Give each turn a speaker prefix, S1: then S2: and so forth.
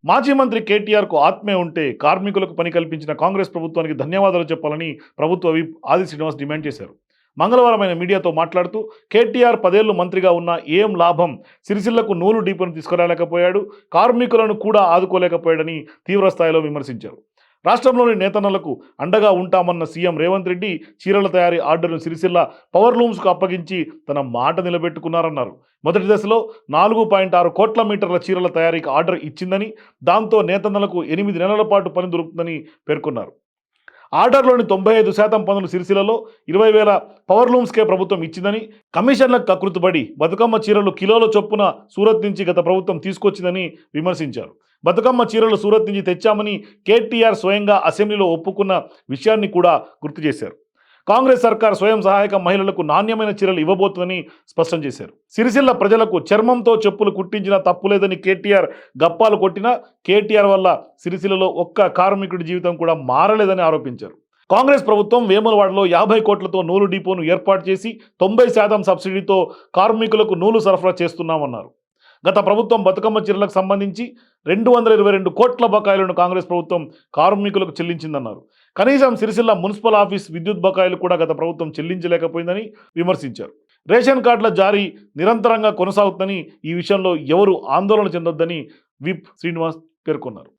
S1: మాజీ మంత్రి కేటీఆర్కు ఆత్మే ఉంటే కార్మికులకు పని కల్పించిన కాంగ్రెస్ ప్రభుత్వానికి ధన్యవాదాలు చెప్పాలని ప్రభుత్వ విప్ ఆది శ్రీనివాస్ డిమాండ్ చేశారు. మంగళవారం ఆయన మీడియాతో మాట్లాడుతూ కేటీఆర్ 10 ఏళ్లు మంత్రిగా ఉన్న ఏం లాభం, సిరిసిల్లకు నూలు డీపును తీసుకురాలేకపోయాడు, కార్మికులను కూడా ఆదుకోలేకపోయాడని తీవ్రస్థాయిలో విమర్శించారు. రాష్ట్రంలోని నేతన్నలకు అండగా ఉంటామన్న సీఎం రేవంత్ రెడ్డి చీరల తయారీ ఆర్డర్ను సిరిసిల్ల పవర్ లూమ్స్కు అప్పగించి తన మాట నిలబెట్టుకున్నారన్నారు. మొదటి దశలో 4.6 కోట్ల మీటర్ల చీరల తయారీకి ఆర్డర్ ఇచ్చిందని, దాంతో నేతన్నలకు 8 నెలల పాటు పని దొరుకుతుందని పేర్కొన్నారు. ఆర్డర్లోని 95% పనులు సిరిసిల్లలో 20,000 పవర్ లూమ్స్కే ప్రభుత్వం ఇచ్చిందని, కమిషన్లకు కకృతుపడి బతుకమ్మ చీరలు కిలోల చొప్పున సూరత్ నుంచి గత ప్రభుత్వం తీసుకొచ్చిందని విమర్శించారు. బతుకమ్మ చీరలు సూరత్ నుంచి తెచ్చామని కేటీఆర్ స్వయంగా అసెంబ్లీలో ఒప్పుకున్న విషయాన్ని కూడా గుర్తు చేశారు. కాంగ్రెస్ సర్కార్ స్వయం సహాయక మహిళలకు నాణ్యమైన చీరలు ఇవ్వబోతుందని స్పష్టం చేశారు. సిరిసిల్ల ప్రజలకు చర్మంతో చెప్పులు కుట్టించినా తప్పులేదని కేటీఆర్ గప్పాలు కొట్టినా కేటీఆర్ వల్ల సిరిసిల్లలో ఒక్క కార్మికుడి జీవితం కూడా మారలేదని ఆరోపించారు. కాంగ్రెస్ ప్రభుత్వం వేములవాడలో 50 కోట్లతో నూలు డిపోను ఏర్పాటు చేసి 90% సబ్సిడీతో కార్మికులకు నూలు సరఫరా చేస్తున్నామన్నారు. గత ప్రభుత్వం బతుకమ్మ చీరలకు సంబంధించి 222 కోట్ల బకాయిలను కాంగ్రెస్ ప్రభుత్వం కార్మికులకు చెల్లించిందన్నారు. కనీసం సిరిసిల్ల మున్సిపల్ ఆఫీస్ విద్యుత్ బకాయిలు కూడా గత ప్రభుత్వం చెల్లించలేకపోయిందని విమర్శించారు. రేషన్ కార్డుల జారీ నిరంతరంగా కొనసాగుతుందని, ఈ విషయంలో ఎవరు ఆందోళన చెందొద్దని విప్ శ్రీనివాస్ పేర్కొన్నారు.